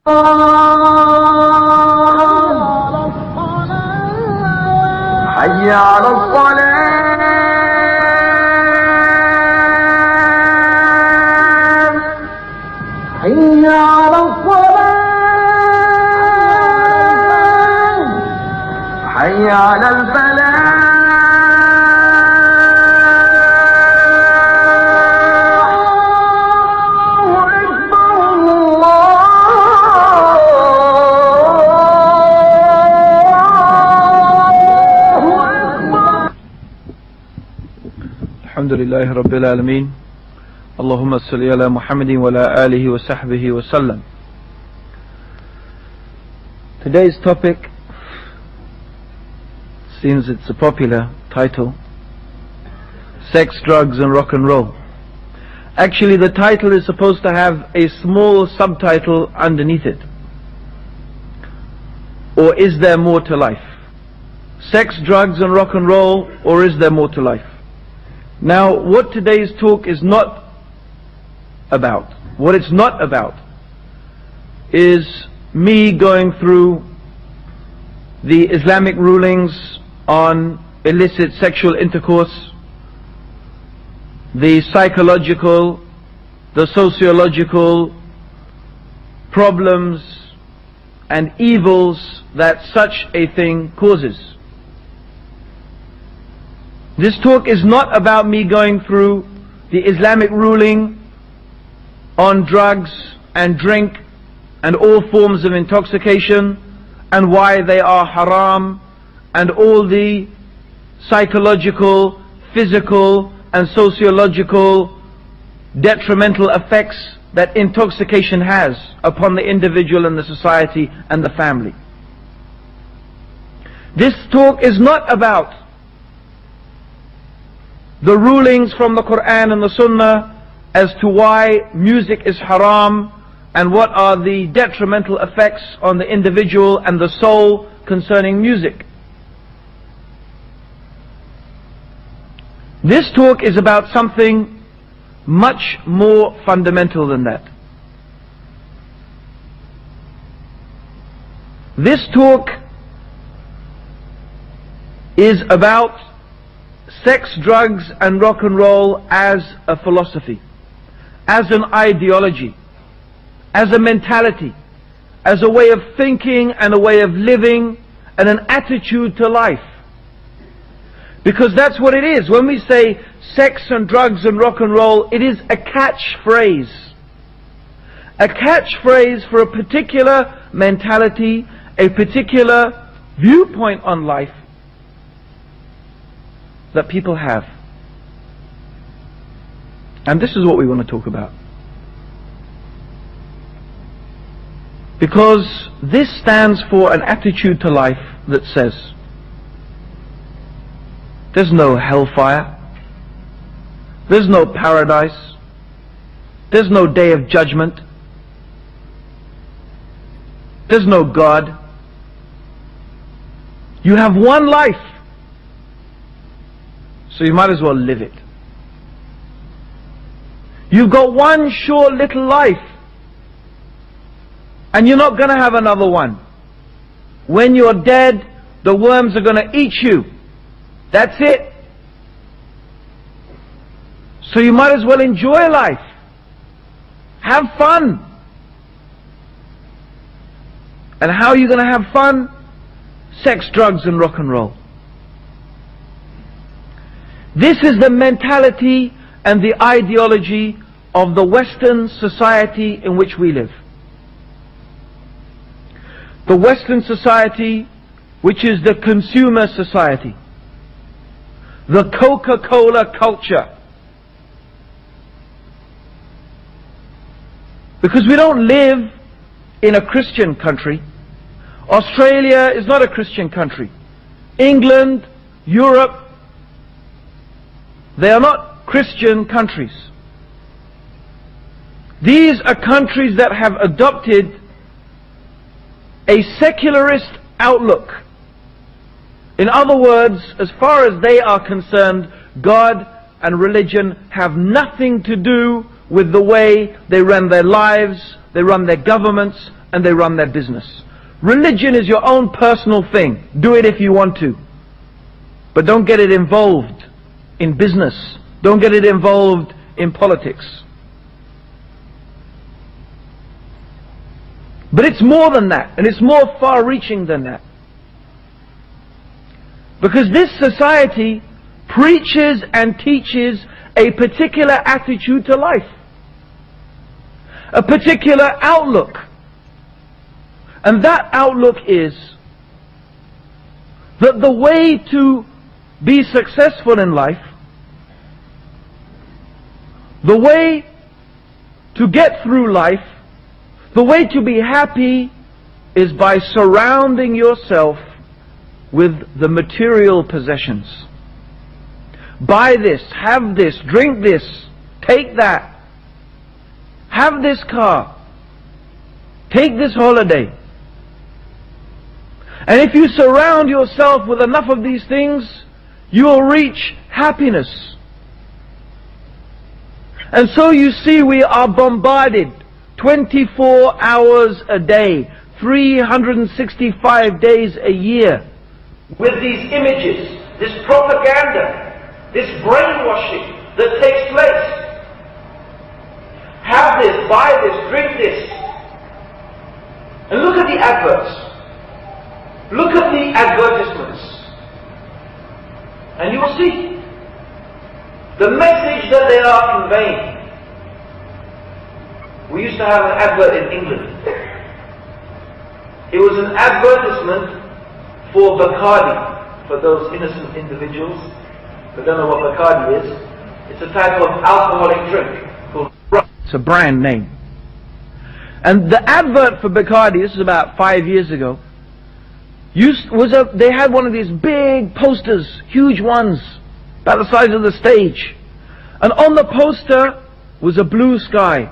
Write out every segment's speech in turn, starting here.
حي على الصلاة حي على الصلاة حي على الفلاح الحمد لله رب العالمين اللهم صل على محمد وعلى آله وصحبه وسلم. Today's topic, since it's a popular title, sex, drugs and rock and roll. Actually the title is supposed to have a small subtitle underneath it. Or is there more to life? Sex, drugs and rock and roll, or is there more to life? Now, what today's talk is not about, what it's not about, is me going through the Islamic rulings on illicit sexual intercourse, the psychological, the sociological problems and evils that such a thing causes. This talk is not about me going through the Islamic ruling on drugs and drink and all forms of intoxication and why they are haram and all the psychological, physical and sociological detrimental effects that intoxication has upon the individual and the society and the family. This talk is not about the rulings from the Quran and the Sunnah as to why music is haram and what are the detrimental effects on the individual and the soul concerning music. This talk is about something much more fundamental than that. This talk is about sex, drugs and rock and roll as a philosophy, as an ideology, as a mentality, as a way of thinking and a way of living and an attitude to life. Because that's what it is. When we say sex and drugs and rock and roll, it is a catchphrase. A catchphrase for a particular mentality, a particular viewpoint on life that people have. And this is what we want to talk about. Because this stands for an attitude to life that says there's no hellfire, there's no paradise, there's no day of judgment, there's no God. You have one life, so you might as well live it. You've got one short little life, and you're not going to have another one. When you're dead, the worms are going to eat you. That's it. So you might as well enjoy life. Have fun. And how are you going to have fun? Sex, drugs and rock and roll. This is the mentality and the ideology of the Western society in which we live. The Western society, which is the consumer society. The Coca-Cola culture. Because we don't live in a Christian country. Australia is not a Christian country. England, Europe, they are not Christian countries. These are countries that have adopted a secularist outlook. In other words, as far as they are concerned, God and religion have nothing to do with the way they run their lives, they run their governments, and they run their business. Religion is your own personal thing. Do it if you want to. But don't get it involved in business. Don't get it involved in politics. But it's more than that, and it's more far-reaching than that. Because this society preaches and teaches a particular attitude to life, a particular outlook. And that outlook is that the way to be successful in life, the way to get through life, the way to be happy is by surrounding yourself with the material possessions. Buy this, have this, drink this, take that, have this car, take this holiday. And if you surround yourself with enough of these things, you will reach happiness. And so you see, we are bombarded 24 hours a day, 365 days a year with these images, this propaganda, this brainwashing that takes place. Have this, buy this, drink this. And look at the adverts. Look at the advertisements. And you will see the message that they are conveying. We used to have an advert in England. It was an advertisement for Bacardi, for those innocent individuals who don't know what Bacardi is. It's a type of alcoholic drink called rum. It's a brand name. And the advert for Bacardi, this is about 5 years ago, they had one of these big posters, huge ones, about the size of the stage. And on the poster was a blue sky,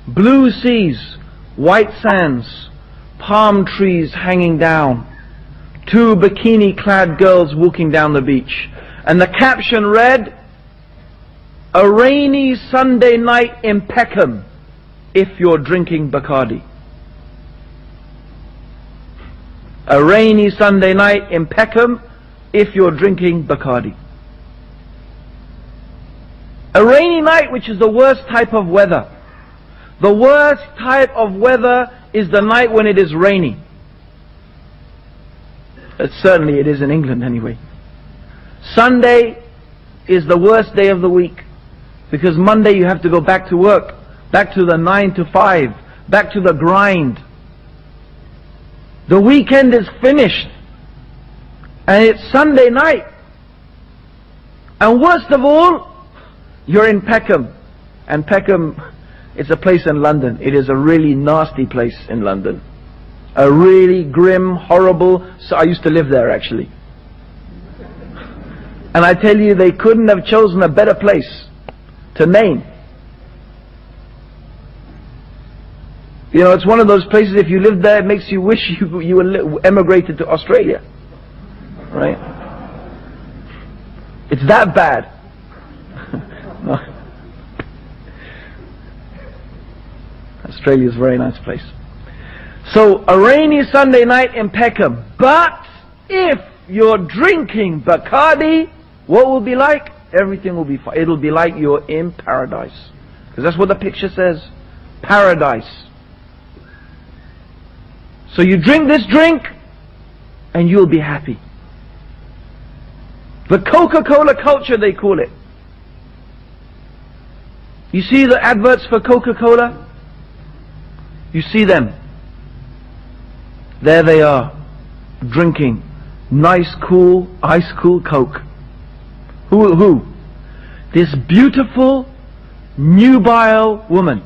blue seas, white sands, palm trees hanging down, 2 bikini-clad girls walking down the beach. And the caption read, "A rainy Sunday night in Peckham if you're drinking Bacardi." A rainy Sunday night in Peckham if you're drinking Bacardi. A rainy night, which is the worst type of weather. The worst type of weather is the night when it is raining. Certainly it is in England anyway. Sunday is the worst day of the week, because Monday you have to go back to work, back to the 9 to 5, back to the grind. The weekend is finished, and it's Sunday night. And worst of all, you're in Peckham. And Peckham, it's a place in London. It is a really nasty place in London. A really grim, horrible... So I used to live there, actually. And I tell you, they couldn't have chosen a better place to name. You know, it's one of those places, if you live there, it makes you wish you emigrated to Australia. Right? It's that bad. No. Australia is a very nice place. So, a rainy Sunday night in Peckham. But if you're drinking Bacardi, what will be like? Everything will be fine. It'll be like you're in paradise. Because that's what the picture says. Paradise. So you drink this drink, and you'll be happy. The Coca-Cola culture, they call it. You see the adverts for Coca-Cola? You see them. There they are, drinking nice, cool, ice cool Coke. Who? This beautiful, nubile woman.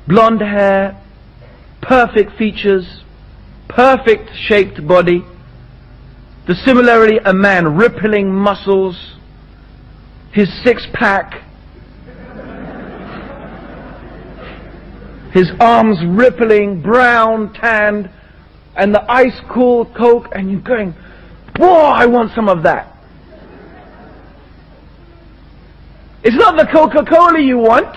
Blonde hair, perfect features, perfect shaped body. The similarly, a man, rippling muscles, his six-pack, his arms rippling, brown, tanned, and the ice-cool Coke, and you're going, whoa, I want some of that. It's not the Coca-Cola you want.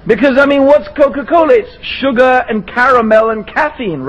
Because, I mean, what's Coca-Cola? It's sugar and caramel and caffeine, right?